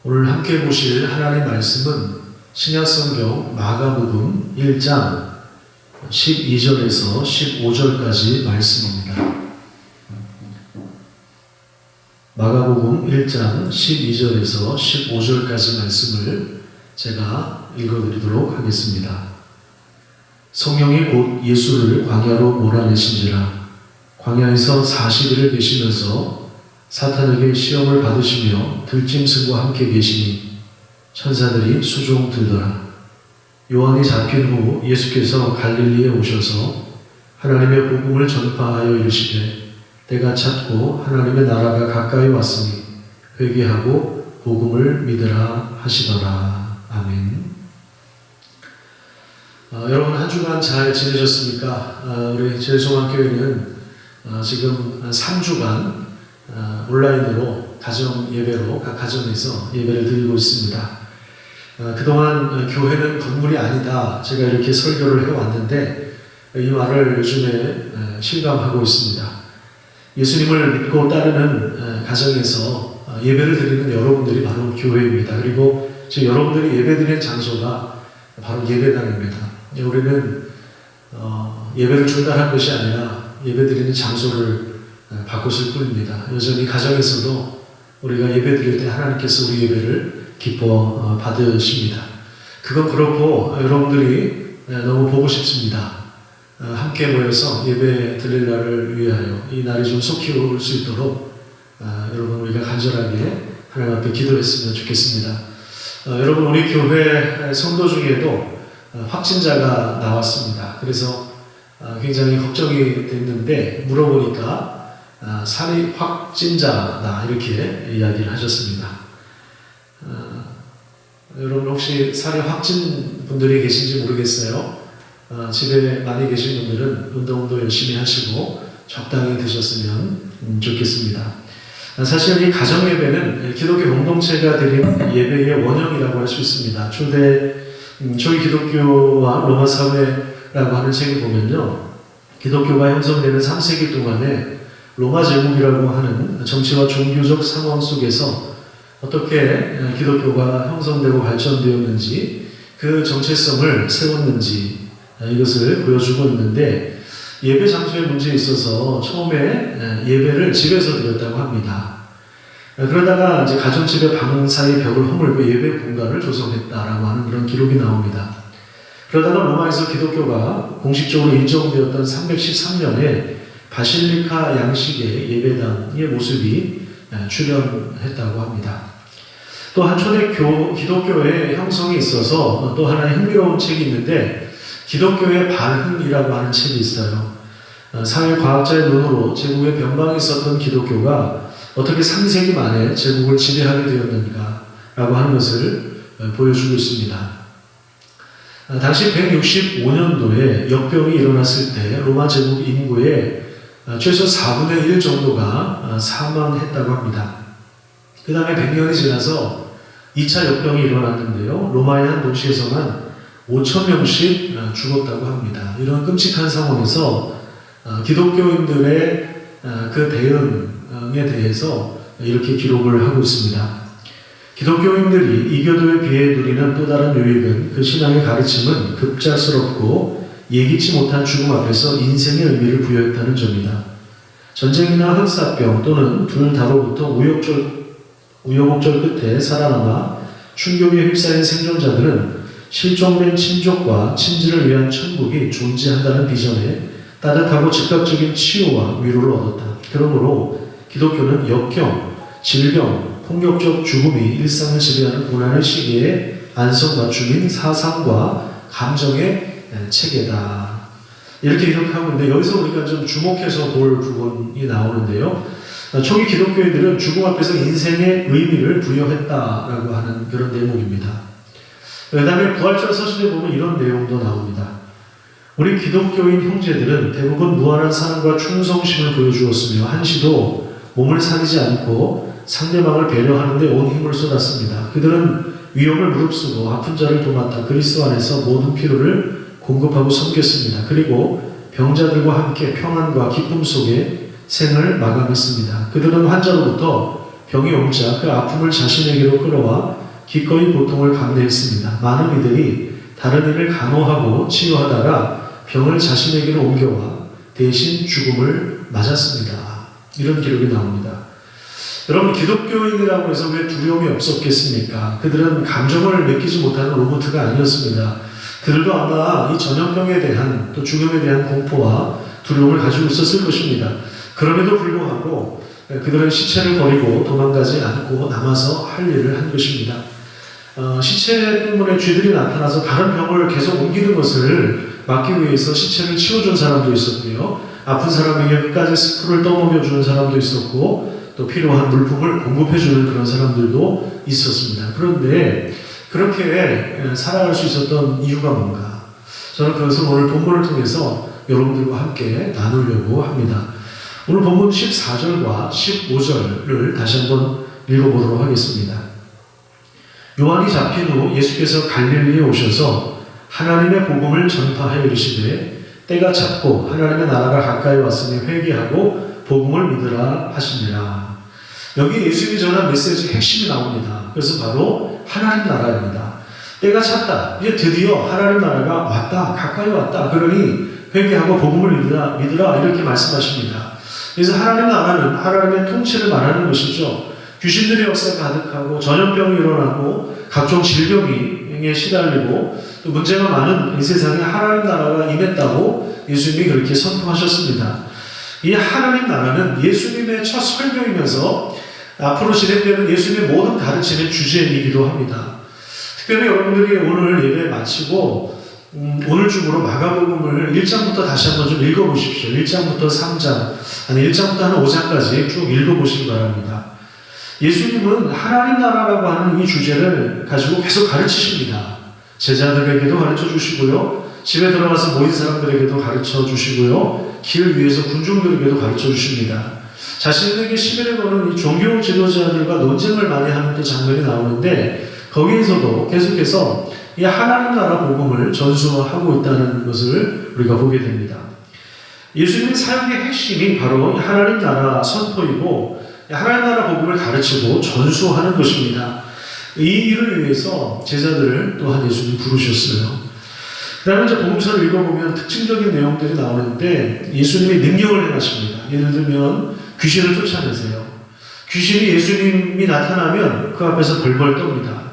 오늘 함께 보실 하나님의 말씀은 신약성경 마가복음 1장 12절에서 15절까지 말씀입니다. 마가복음 1장 12절에서 15절까지 말씀을 제가 읽어드리도록 하겠습니다. 성령이 곧 예수를 광야로 몰아내신지라. 광야에서 40일을 계시면서 사탄에게 시험을 받으시며 들짐승과 함께 계시니 천사들이 수종 들더라. 요한이 잡힌 후 예수께서 갈릴리에 오셔서 하나님의 복음을 전파하여 이르시되 때가 찼고 하나님의 나라가 가까이 왔으니 회개하고 복음을 믿으라 하시더라. 아멘. 여러분 한 주간 잘 지내셨습니까? 우리 제일송환교회는 지금 3주간 온라인으로 가정 예배로 각 가정에서 예배를 드리고 있습니다. 그동안 교회는 건물이 아니다 제가 이렇게 설교를 해왔는데 이 말을 요즘에 실감하고 있습니다. 예수님을 믿고 따르는 가정에서 예배를 드리는 여러분들이 바로 교회입니다. 그리고 지금 여러분들이 예배 드리는 장소가 바로 예배당입니다. 우리는 예배를 중단한 것이 아니라 예배 드리는 장소를 바꿨을 뿐입니다. 여전히 가정에서도 우리가 예배 드릴 때 하나님께서 우리 예배를 기뻐 받으십니다. 그건 그렇고 여러분들이 너무 보고 싶습니다. 함께 모여서 예배 드릴 날을 위하여 이 날이 좀 속히 올 수 있도록 여러분 우리가 간절하게 하나님 앞에 기도했으면 좋겠습니다. 여러분 우리 교회 성도 중에도 확진자가 나왔습니다. 그래서 굉장히 걱정이 됐는데 물어보니까 살이 확진자다 이렇게 이야기를 하셨습니다. 여러분 혹시 살이 확진 분들이 계신지 모르겠어요. 집에 많이 계신 분들은 운동도 열심히 하시고 적당히 드셨으면 좋겠습니다. 사실 이 가정 예배는 기독교 공동체가 드린 예배의 원형이라고 할 수 있습니다. 초기 기독교와 로마 사회라고 하는 책을 보면요, 기독교가 형성되는 3세기 동안에 로마 제국이라고 하는 정치와 종교적 상황 속에서 어떻게 기독교가 형성되고 발전되었는지 그 정체성을 세웠는지 이것을 보여주고 있는데 예배 장소의 문제에 있어서 처음에 예배를 집에서 드렸다고 합니다. 그러다가 이제 가정집의 방 사이 벽을 허물고 예배 공간을 조성했다라고 하는 그런 기록이 나옵니다. 그러다가 로마에서 기독교가 공식적으로 인정되었던 313년에 바실리카 양식의 예배당의 모습이 출현했다고 합니다. 또한 초대 기독교의 형성에 있어서 또 하나의 흥미로운 책이 있는데 기독교의 발흥이라고 하는 책이 있어요. 사회과학자의 눈으로 제국의 변방에 있었던 기독교가 어떻게 3세기 만에 제국을 지배하게 되었는가 라고 하는 것을 보여주고 있습니다. 당시 165년도에 역병이 일어났을 때 로마 제국 인구의 최소 4분의 1 정도가 사망했다고 합니다. 그 다음에 100년이 지나서 2차 역병이 일어났는데요. 로마의 한 도시에서만 5,000명씩 죽었다고 합니다. 이런 끔찍한 상황에서 기독교인들의 그 대응에 대해서 이렇게 기록을 하고 있습니다. 기독교인들이 이교도에 비해 누리는 또 다른 유익은 그 신앙의 가르침은 급작스럽고 예기치 못한 죽음 앞에서 인생의 의미를 부여했다는 점이다. 전쟁이나 흑사병 또는 둘 다로부터 우여곡절 끝에 살아남아 충격에 휩싸인 생존자들은 실종된 친족과 친지를 위한 천국이 존재한다는 비전에 따뜻하고 즉각적인 치유와 위로를 얻었다. 그러므로 기독교는 역경, 질병, 폭력적 죽음이 일상을 지배하는 고난의 시기에 안성맞춤인 사상과 감정의 체계다. 이렇게 기록하고 있는데 여기서 우리가 좀 주목해서 볼 부분이 나오는데요. 초기 기독교인들은 죽음 앞에서 인생의 의미를 부여했다라고 하는 그런 대목입니다. 그 다음에 부활절 서신에 보면 이런 내용도 나옵니다. 우리 기독교인 형제들은 대부분 무한한 사랑과 충성심을 보여주었으며 한시도 몸을 사리지 않고 상대방을 배려하는 데 온 힘을 쏟았습니다. 그들은 위험을 무릅쓰고 아픈 자를 도맡아 그리스도 안에서 모든 필요를 공급하고 섬겼습니다. 그리고 병자들과 함께 평안과 기쁨 속에 생을 마감했습니다. 그들은 환자로부터 병이 옮자 그 아픔을 자신에게로 끌어와 기꺼이 고통을 감내했습니다. 많은 이들이 다른 이를 간호하고 치유하다가 병을 자신에게로 옮겨와 대신 죽음을 맞았습니다. 이런 기록이 나옵니다. 여러분, 기독교인이라고 해서 왜 두려움이 없었겠습니까? 그들은 감정을 느끼지 못하는 로봇가 아니었습니다. 그들도 아마 이 전염병에 대한 또 죽음에 대한 공포와 두려움을 가지고 있었을 것입니다. 그럼에도 불구하고 그들은 시체를 버리고 도망가지 않고 남아서 할 일을 한 것입니다. 시체 때문에 쥐들이 나타나서 다른 병을 계속 옮기는 것을 막기 위해서 시체를 치워준 사람도 있었고요. 아픈 사람에게 끝까지 스프를 떠먹여주는 사람도 있었고 또 필요한 물품을 공급해주는 그런 사람들도 있었습니다. 그런데 그렇게 살아갈 수 있었던 이유가 뭔가? 저는 그것을 오늘 본문을 통해서 여러분들과 함께 나누려고 합니다. 오늘 본문 14절과 15절을 다시 한번 읽어보도록 하겠습니다. 요한이 잡힌 후 예수께서 갈릴리에 오셔서 하나님의 복음을 전파하여 이르시되 때가 찼고 하나님의 나라가 가까이 왔으니 회개하고 복음을 믿으라 하시니라. 여기 예수님이 전한 메시지의 핵심이 나옵니다. 그래서 바로 하나님 나라입니다. 때가 찼다. 이제 드디어 하나님 나라가 왔다. 가까이 왔다. 그러니 회개하고 복음을 믿으라 이렇게 말씀하십니다. 그래서 하나님 나라는 하나님의 통치를 말하는 것이죠. 귀신들의 역사가 가득하고 전염병이 일어나고 각종 질병에 시달리고 또 문제가 많은 이 세상에 하나님 나라가 임했다고 예수님이 그렇게 선포하셨습니다. 이 하나님 나라는 예수님의 첫 설교이면서 앞으로 진행되는 예수님의 모든 가르침의 주제이기도 합니다. 특별히 여러분들이 오늘 예배 마치고 오늘 중으로 마가복음을 1장부터 다시 한번 좀 읽어보십시오. 1장부터 3장, 아니 1장부터 한 5장까지 쭉 읽어보시기 바랍니다. 예수님은 하나님 나라라고 하는 이 주제를 가지고 계속 가르치십니다. 제자들에게도 가르쳐 주시고요. 집에 들어가서 모인 사람들에게도 가르쳐 주시고요. 길 위에서 군중들에게도 가르쳐 주십니다. 자신에게 시비를 거는 이 종교 지도자들과 논쟁을 많이 하는 또 장면이 나오는데 거기에서도 계속해서 이 하나님 나라 복음을 전수하고 있다는 것을 우리가 보게 됩니다. 예수님의 사역의 핵심이 바로 하나님 나라 선포이고 하나님 나라 복음을 가르치고 전수하는 것입니다. 이 일을 위해서 제자들을 또한 예수님 부르셨어요. 그 다음에 이제 복음서를 읽어보면 특징적인 내용들이 나오는데 예수님이 능력을 행하십니다. 예를 들면 귀신을 쫓아내세요. 귀신이 예수님이 나타나면 그 앞에서 벌벌 떱니다.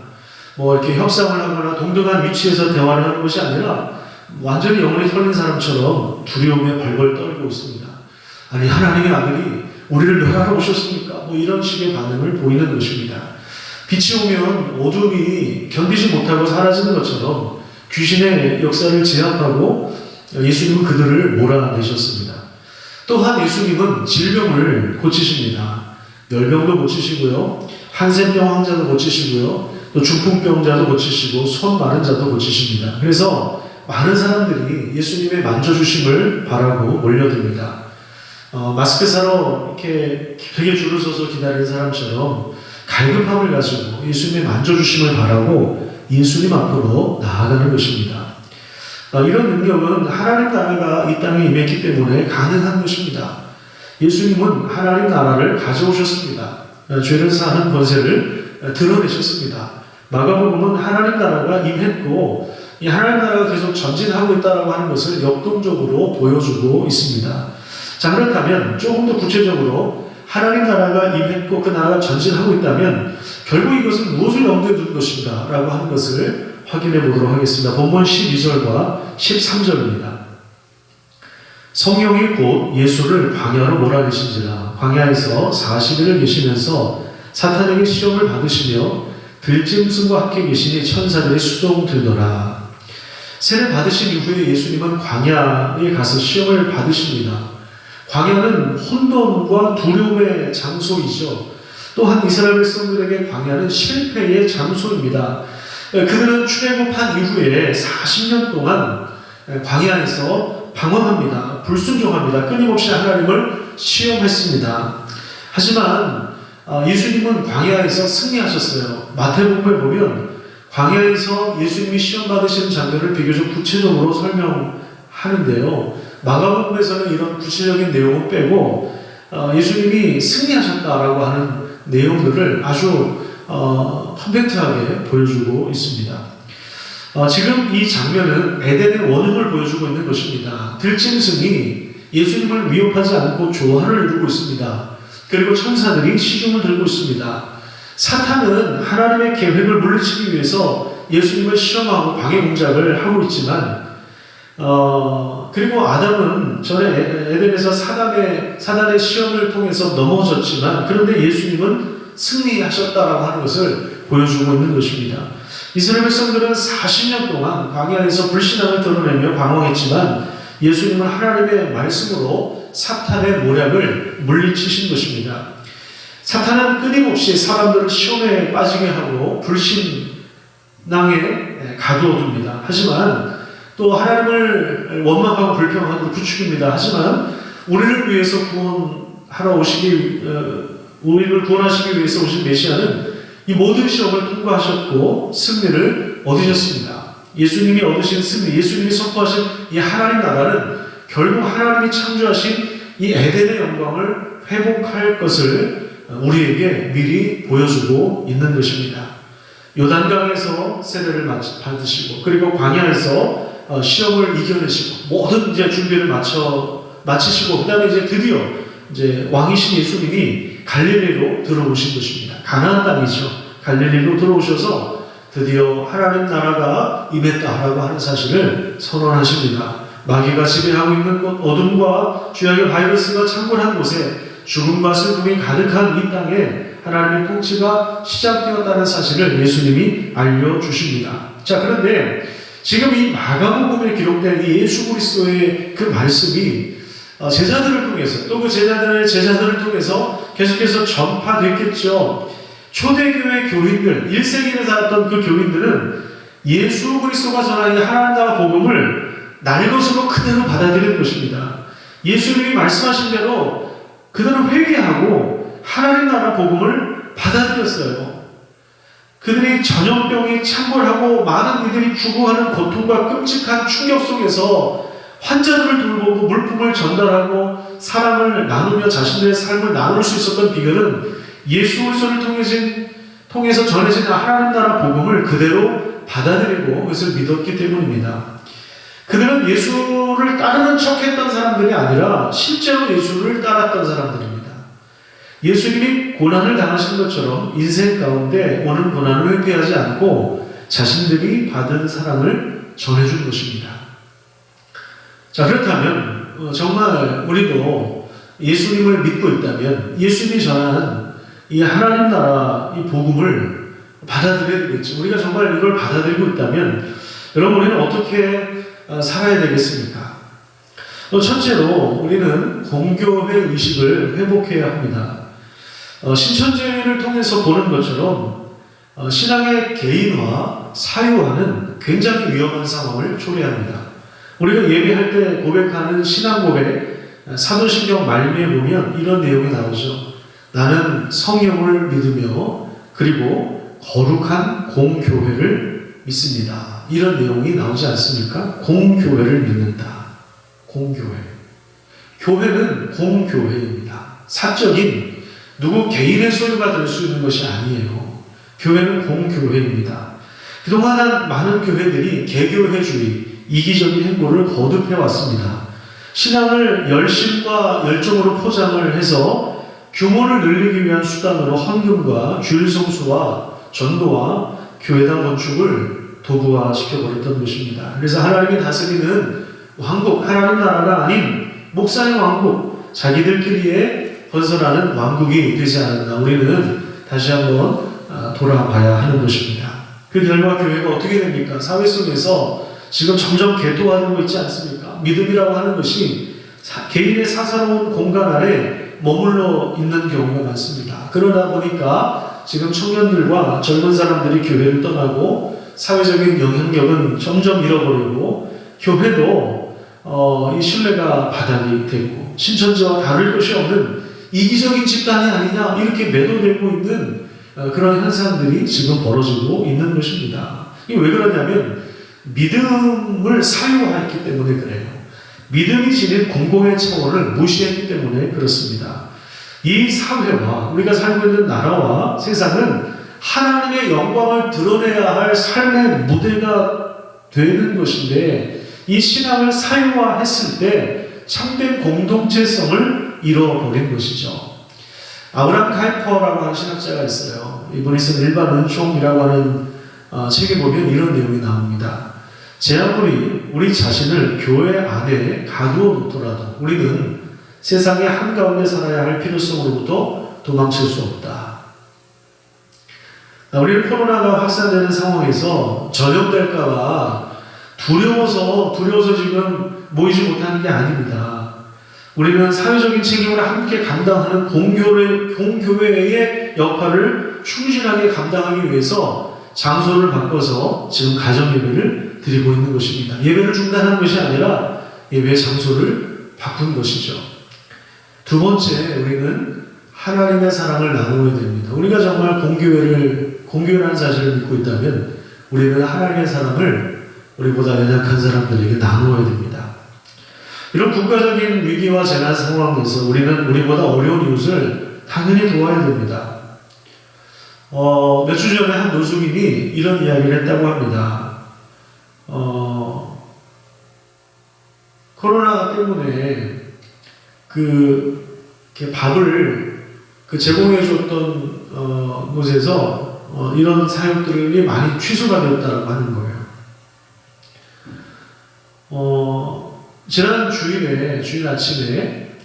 뭐 이렇게 협상을 하거나 동등한 위치에서 대화를 하는 것이 아니라 완전히 영혼이 털린 사람처럼 두려움에 벌벌 떨고 있습니다. 아니 하나님의 아들이 우리를 멸하러 오셨습니까? 뭐 이런 식의 반응을 보이는 것입니다. 빛이 오면 어둠이 견디지 못하고 사라지는 것처럼 귀신의 역사를 제압하고 예수님은 그들을 몰아내셨습니다. 또한 예수님은 질병을 고치십니다. 열병도 고치시고요. 한센병 환자도 고치시고요. 또 중풍병자도 고치시고 손 마른 자도 고치십니다. 그래서 많은 사람들이 예수님의 만져주심을 바라고 몰려듭니다. 마스크 사러 이렇게 되게 줄을 서서 기다리는 사람처럼 갈급함을 가지고 예수님의 만져주심을 바라고 예수님 앞으로 나아가는 것입니다. 이런 능력은 하나님 나라가 이 땅에 임했기 때문에 가능한 것입니다. 예수님은 하나님 나라를 가져오셨습니다. 죄를 사하는 권세를 드러내셨습니다. 마가복음은 하나님 나라가 임했고 이 하나님 나라가 계속 전진하고 있다고 하는 것을 역동적으로 보여주고 있습니다. 자, 그렇다면 조금 더 구체적으로 하나님 나라가 임했고 그 나라가 전진하고 있다면 결국 이것은 무엇을 염두에 두는 것인가 라고 하는 것을 확인해 보도록 하겠습니다. 본문 12절과 13절입니다. 성령이 곧 예수를 광야로 몰아내신지라 광야에서 40일을 계시면서 사탄에게 시험을 받으시며 들짐승과 함께 계시니 천사들의 수종 들더라. 세례 받으신 이후에 예수님은 광야에 가서 시험을 받으십니다. 광야는 혼돈과 두려움의 장소이죠. 또한 이스라엘 백성들에게 광야는 실패의 장소입니다. 그들은 출애굽한 이후에 40년 동안 광야에서 방황합니다. 불순종합니다. 끊임없이 하나님을 시험했습니다. 하지만 예수님은 광야에서 승리하셨어요. 마태복음에 보면 광야에서 예수님이 시험 받으시는 장면을 비교적 구체적으로 설명하는데요. 마가복음에서는 이런 구체적인 내용을 빼고 예수님이 승리하셨다라고 하는 내용들을 아주 컴팩트하게 보여주고 있습니다. 지금 이 장면은 에덴의 원흉을 보여주고 있는 것입니다. 들짐승이 예수님을 위협하지 않고 조화를 이루고 있습니다. 그리고 천사들이 시중을 들고 있습니다. 사탄은 하나님의 계획을 물리치기 위해서 예수님을 실험하고 방해 공작을 하고 있지만 그리고 아담은 전에 에덴에서 사단의 시험을 통해서 넘어졌지만 그런데 예수님은 승리하셨다라고 하는 것을 보여주고 있는 것입니다. 이스라엘 백성들은 40년 동안 광야에서 불신앙을 드러내며 방황했지만 예수님은 하나님의 말씀으로 사탄의 모략을 물리치신 것입니다. 사탄은 끊임없이 사람들을 시험에 빠지게 하고 불신앙에 가두어둡니다. 하지만 또 하나님을 원망하고 불평하고 부추깁니다. 하지만 우리를 위해서 우리를 구원하시기 위해서 오신 메시아는 이 모든 시험을 통과하셨고 승리를 얻으셨습니다. 예수님이 얻으신 승리, 예수님이 선포하신 이 하나님 나라는 결국 하나님이 창조하신 이 에덴의 영광을 회복할 것을 우리에게 미리 보여주고 있는 것입니다. 요단강에서 세례를 받으시고 그리고 광야에서 시험을 이겨내시고 모든 이제 준비를 마치시고 그다음에 이제 드디어 이제 왕이신 예수님이 갈릴리로 들어오신 것입니다. 가나안 땅이죠. 갈릴리로 들어오셔서 드디어 하나님 나라가 임했다라고 하는 사실을 선언하십니다. 마귀가 지배하고 있는 곳, 어둠과 죄악의 바이러스가 창궐한 곳에 죽음과 슬픔이 가득한 이 땅에 하나님의 통치가 시작되었다는 사실을 예수님이 알려주십니다. 자, 그런데 지금 이 마가복음에 기록된 이 예수 그리스도의 그 말씀이 제자들을 통해서 또 그 제자들을 통해서 계속해서 전파됐겠죠. 초대교회 교인들, 1세기에 살았던 그 교인들은 예수 그리스도가 전하는 하나님 나라 복음을 날 것으로 그대로 받아들이는 것입니다. 예수님이 말씀하신 대로 그들은 회개하고 하나님 나라 복음을 받아들였어요. 그들이 전염병이 창궐하고 많은 이들이 죽어가는 고통과 끔찍한 충격 속에서 환자들을 돌보고 물품을 전달하고 사랑을 나누며 자신들의 삶을 나눌 수 있었던 비결은 예수 그리스도를 통해서 전해진 하나님 나라 복음을 그대로 받아들이고 그것을 믿었기 때문입니다. 그들은 예수를 따르는 척했던 사람들이 아니라 실제로 예수를 따랐던 사람들입니다. 예수님이 고난을 당하신 것처럼 인생 가운데 오는 고난을 회피하지 않고 자신들이 받은 사랑을 전해준 것입니다. 자, 그렇다면 정말 우리도 예수님을 믿고 있다면 예수님이 전하는 이 하나님 나라 이 복음을 받아들여야 되겠죠. 우리가 정말 이걸 받아들이고 있다면 여러분 우리는 어떻게 살아야 되겠습니까? 첫째로 우리는 공교회 의식을 회복해야 합니다. 신천지를 통해서 보는 것처럼 신앙의 개인화, 사유화는 굉장히 위험한 상황을 초래합니다. 우리가 예배할 때 고백하는 신앙 고백, 사도신경 말미에 보면 이런 내용이 나오죠. 나는 성령을 믿으며 그리고 거룩한 공교회를 믿습니다. 이런 내용이 나오지 않습니까? 공교회를 믿는다. 공교회. 교회는 공교회입니다. 사적인 누구 개인의 소유가 될 수 있는 것이 아니에요. 교회는 공교회입니다. 그동안 많은 교회들이 개교회주의, 이기적인 행보를 거듭해 왔습니다. 신앙을 열심과 열정으로 포장을 해서 규모를 늘리기 위한 수단으로 헌금과 주일 성수와 전도와 교회당 건축을 도구화시켜버렸던 것입니다. 그래서 하나님이 다스리는 왕국, 하나님 나라가 아닌 목사의 왕국, 자기들끼리의 건설하는 왕국이 되지 않았나 우리는 다시 한번 돌아봐야 하는 것입니다. 그 결과 교회가 어떻게 됩니까? 사회 속에서 지금 점점 개토화되고 있지 않습니까? 믿음이라고 하는 것이 개인의 사사로운 공간 안에 머물러 있는 경우가 많습니다. 그러다 보니까 지금 청년들과 젊은 사람들이 교회를 떠나고 사회적인 영향력은 점점 잃어버리고 교회도 이 신뢰가 바닥이 되고 신천지와 다를 것이 없는 이기적인 집단이 아니냐 이렇게 매도되고 있는 그런 현상들이 지금 벌어지고 있는 것입니다. 이게 왜 그러냐면 믿음을 사유화했기 때문에 그래요. 믿음이 지닌 공공의 차원을 무시했기 때문에 그렇습니다. 이 사회와 우리가 살고 있는 나라와 세상은 하나님의 영광을 드러내야 할 삶의 무대가 되는 것인데, 이 신앙을 사유화했을 때 참된 공동체성을 잃어버린 것이죠. 아브라함 카이퍼라고 하는 신학자가 있어요. 이분이 쓴 일반 은총이라고 하는 책에 보면 이런 내용이 나옵니다. 제 아무리 우리 자신을 교회 안에 가두어 놓더라도 우리는 세상의 한가운데 살아야 할 필요성으로부터 도망칠 수 없다. 우리는 코로나가 확산되는 상황에서 전염될까봐 두려워서 지금 모이지 못하는 게 아닙니다. 우리는 사회적인 책임을 함께 감당하는 공교회의 역할을 충실하게 감당하기 위해서 장소를 바꿔서 지금 가정 예배를 드리고 있는 것입니다. 예배를 중단한 것이 아니라 예배 장소를 바꾼 것이죠. 두 번째, 우리는 하나님의 사랑을 나누어야 됩니다. 우리가 정말 공교회라는 사실을 믿고 있다면 우리는 하나님의 사랑을 우리보다 연약한 사람들에게 나누어야 됩니다. 이런 국가적인 위기와 재난 상황에서 우리는 우리보다 어려운 이웃을 당연히 도와야 됩니다. 몇 주 전에 한 노숙인이 이런 이야기를 했다고 합니다. 코로나 때문에 밥을 제공해줬던 곳에서 이런 사역들이 많이 취소가 되었다고 하는 거예요. 지난 주일 아침에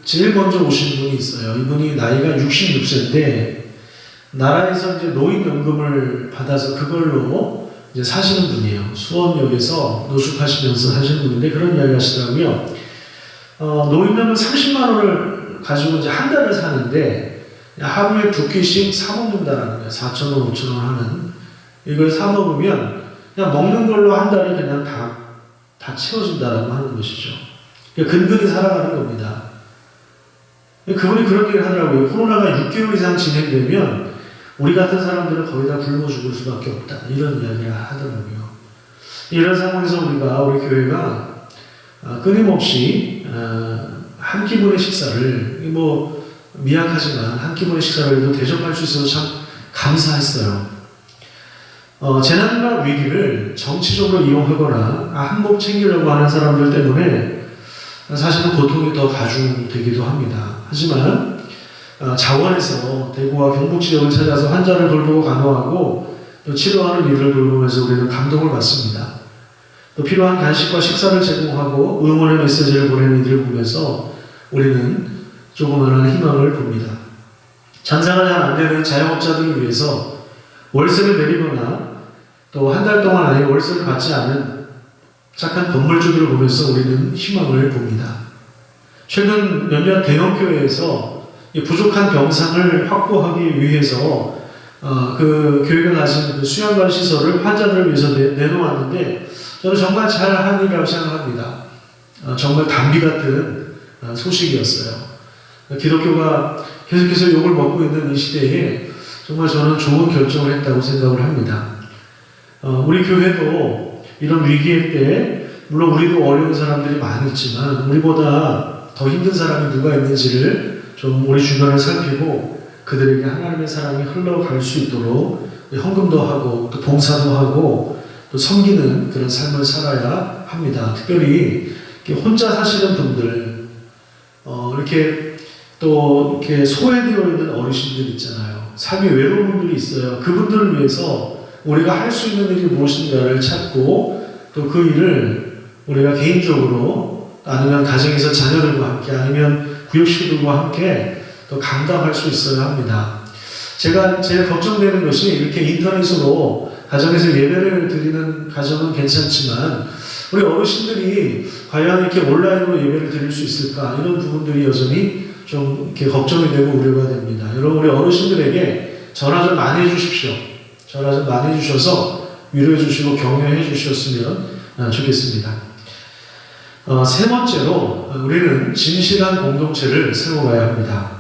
제일 먼저 오신 분이 있어요. 이분이 나이가 66세인데 나라에서 이제 노인연금을 받아서 그걸로 이제 사시는 분이에요. 수원역에서 노숙하시면서 사시는 분인데 그런 이야기 하시더라고요. 노인연금 30만 원을 가지고 이제 한 달을 사는데 하루에 2끼씩 사 먹는다라는 거예요. 4,000원, 5,000원 하는 이걸 사 먹으면 그냥 먹는 걸로 한 달이 그냥 다 채워진다라고 하는 것이죠. 그러니까 근근히 살아가는 겁니다. 그분이 그런 얘기를 하더라고요. 코로나가 6개월 이상 진행되면 우리 같은 사람들은 거의 다 굶어 죽을 수밖에 없다. 이런 이야기를 하더라고요. 이런 상황에서 우리 교회가 끊임없이 한 끼분의 식사를 미약하지만 한 끼분의 식사를 대접할 수 있어서 참 감사했어요. 재난과 위기를 정치적으로 이용하거나 한몫 챙기려고 하는 사람들 때문에 사실은 고통이 더 가중되기도 합니다. 하지만 자원에서 대구와 경북 지역을 찾아서 환자를 돌보고 간호하고 또 치료하는 일을 돌보면서 우리는 감동을 받습니다. 또 필요한 간식과 식사를 제공하고 응원의 메시지를 보내는 일을 보면서 우리는 조그마한 희망을 봅니다. 장사가 잘 안 되는 자영업자들을 위해서 월세를 내리거나 또 한 달 동안 아예 월세를 받지 않은 착한 건물주들을 보면서 우리는 희망을 봅니다. 최근 몇몇 대형교회에서 부족한 병상을 확보하기 위해서 그 교회가 가진 수양관 시설을 환자들을 위해서 내놓았는데 저는 정말 잘한 일이라고 생각합니다. 정말 단비 같은 소식이었어요. 기독교가 계속해서 욕을 먹고 있는 이 시대에 정말 저는 좋은 결정을 했다고 생각을 합니다. 우리 교회도 이런 위기의 때에 물론 우리도 어려운 사람들이 많이 있지만 우리보다 더 힘든 사람이 누가 있는지를 좀 우리 주변을 살피고 그들에게 하나님의 사랑이 흘러갈 수 있도록 헌금도 하고 또 봉사도 하고 또 섬기는 그런 삶을 살아야 합니다. 특별히 혼자 사시는 분들, 이렇게 또 이렇게 소외되어 있는 어르신들 있잖아요. 삶이 외로운 분들이 있어요. 그분들을 위해서 우리가 할 수 있는 일이 무엇인가를 찾고 또 그 일을 우리가 개인적으로 아니면 가정에서 자녀들과 함께 아니면 구역식구들과 함께 또 감당할 수 있어야 합니다. 제가 제일 걱정되는 것이 이렇게 인터넷으로 가정에서 예배를 드리는 가정은 괜찮지만 우리 어르신들이 과연 이렇게 온라인으로 예배를 드릴 수 있을까 이런 부분들이 여전히 좀 이렇게 걱정이 되고 우려가 됩니다. 여러분 우리 어르신들에게 전화 좀 많이 해주십시오. 전화 좀 많이 해주셔서 위로해 주시고 격려해 주셨으면 좋겠습니다. 세 번째로 우리는 진실한 공동체를 세워가야 합니다.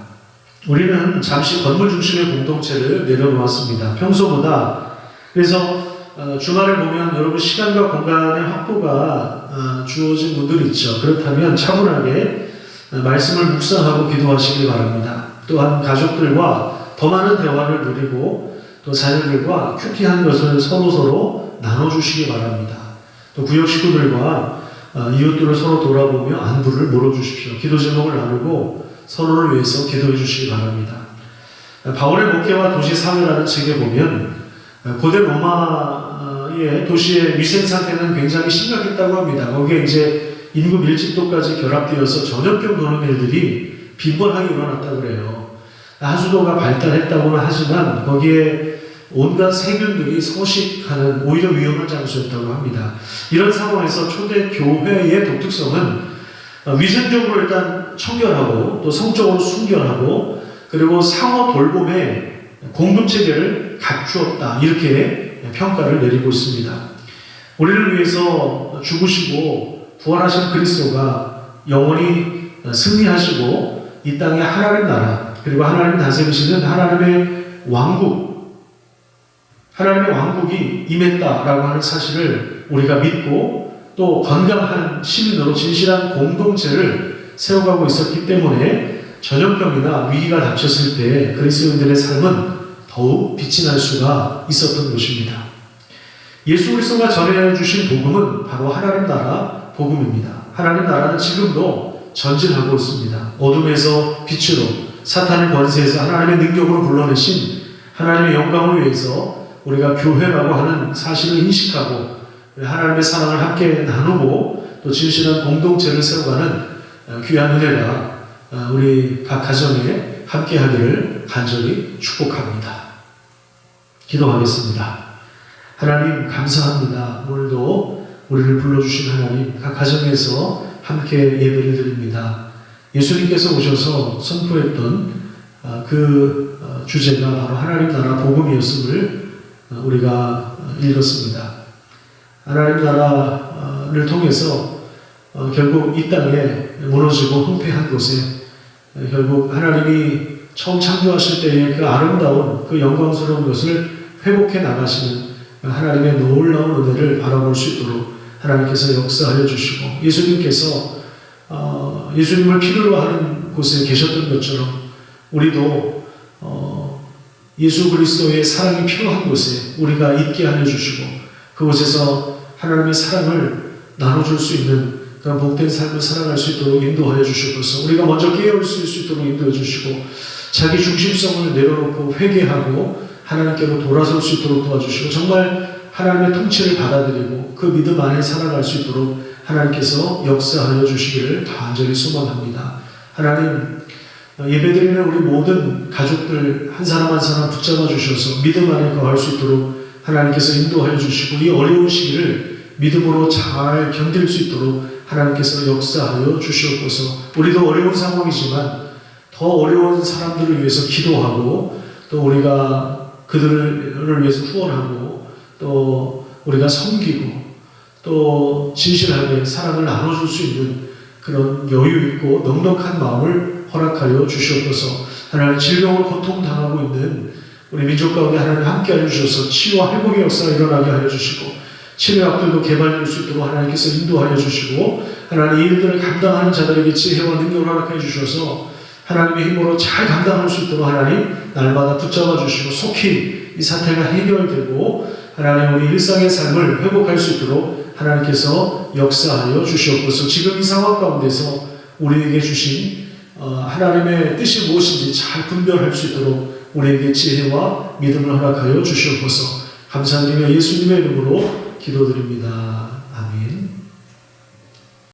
우리는 잠시 건물 중심의 공동체를 내려놓았습니다. 평소보다. 그래서 주말에 보면 여러분 시간과 공간의 확보가 주어진 분들이 있죠. 그렇다면 차분하게 말씀을 묵상하고 기도하시길 바랍니다. 또한 가족들과 더 많은 대화를 누리고 또 자녀들과 큐티한 것을 서로서로 나눠주시기 바랍니다. 또 구역 식구들과 이웃들을 서로 돌아보며 안부를 물어주십시오. 기도 제목을 나누고 서로를 위해서 기도해 주시기 바랍니다. 바울의 목회와 도시 사회라는 책에 보면 고대 로마의 도시의 위생 상태는 굉장히 심각했다고 합니다. 거기에 이제 인구 밀집도까지 결합되어서 전염병 도는 일들이 빈번하게 일어났다고 그래요. 하수도가 발달했다고는 하지만 거기에 온갖 세균들이 서식하는 오히려 위험한 장소였다고 합니다. 이런 상황에서 초대 교회의 독특성은 위생적으로 일단 청결하고 또 성적으로 순결하고 그리고 상호 돌봄의 공동체계를 갖추었다, 이렇게 평가를 내리고 있습니다. 우리를 위해서 죽으시고 부활하신 그리스도가 영원히 승리하시고 이 땅에 하나님 나라 그리고 하나님 다스리시는 하나님의 왕국이 임했다라고 하는 사실을 우리가 믿고 또 건강한 시민으로 진실한 공동체를 세워가고 있었기 때문에 전염병이나 위기가 닥쳤을 때 그리스도인들의 삶은 더욱 빛이 날 수가 있었던 것입니다. 예수 그리스도가 전해 주신 복음은 바로 하나님 나라 복음입니다. 하나님 나라는 지금도 전진하고 있습니다. 어둠에서 빛으로 사탄의 권세에서 하나님의 능력으로 불러내신 하나님의 영광을 위해서 우리가 교회라고 하는 사실을 인식하고 하나님의 사랑을 함께 나누고 또 진실한 공동체를 세워가는 귀한 은혜가 우리 각 가정에 함께하기를 간절히 축복합니다. 기도하겠습니다. 하나님 감사합니다. 오늘도 우리를 불러주신 하나님, 각 가정에서 함께 예배를 드립니다. 예수님께서 오셔서 선포했던 그 주제가 바로 하나님 나라 복음이었음을 우리가 읽었습니다. 하나님 나라를 통해서 결국 이 땅에 무너지고 황폐한 곳에 결국 하나님이 처음 창조하실 때의 그 아름다운 그 영광스러운 것을 회복해 나가시는 하나님의 놀라운 은혜를 바라볼 수 있도록 하나님께서 역사하여 주시고 예수님께서 예수님을 필요로 하는 곳에 계셨던 것처럼 우리도 예수 그리스도의 사랑이 필요한 곳에 우리가 있게 하여 주시고 그곳에서 하나님의 사랑을 나눠줄 수 있는 그런 복된 삶을 살아갈 수 있도록 인도하여 주시고서 우리가 먼저 깨어올 수 있도록 인도해 주시고 자기 중심성을 내려놓고 회개하고 하나님께로 돌아설 수 있도록 도와주시고 정말 하나님의 통치를 받아들이고 그 믿음 안에 살아갈 수 있도록 하나님께서 역사하여 주시기를 간절히 소망합니다. 하나님, 예배드리는 우리 모든 가족들 한 사람 한 사람 붙잡아 주셔서 믿음 안에 거할 수 있도록 하나님께서 인도하여 주시고 이 어려운 시기를 믿음으로 잘 견딜 수 있도록 하나님께서 역사하여 주시옵소서. 우리도 어려운 상황이지만 더 어려운 사람들을 위해서 기도하고 또 우리가 그들을 위해서 후원하고 또 우리가 섬기고 또 진실하게 사랑을 나눠줄 수 있는 그런 여유 있고 넉넉한 마음을 허락하여 주시옵소서. 하나님, 질병으로 고통당하고 있는 우리 민족 가운데 하나님 함께하여 주셔서 치유와 회복의 역사가 일어나게 하여 주시고 치료약들도 개발될 수 있도록 하나님께서 인도하여 주시고 하나님, 이 일들을 감당하는 자들에게 지혜와 능력을 허락해 주셔서 하나님의 힘으로 잘 감당할 수 있도록 하나님 날마다 붙잡아 주시고 속히 이 사태가 해결되고 하나님 우리 일상의 삶을 회복할 수 있도록 하나님께서 역사하여 주시옵소서. 지금 이 상황 가운데서 우리에게 주신 하나님의 뜻이 무엇인지 잘 분별할 수 있도록 우리에게 지혜와 믿음을 허락하여 주시옵소서. 감사드리며 예수님의 이름으로 기도드립니다. 아멘.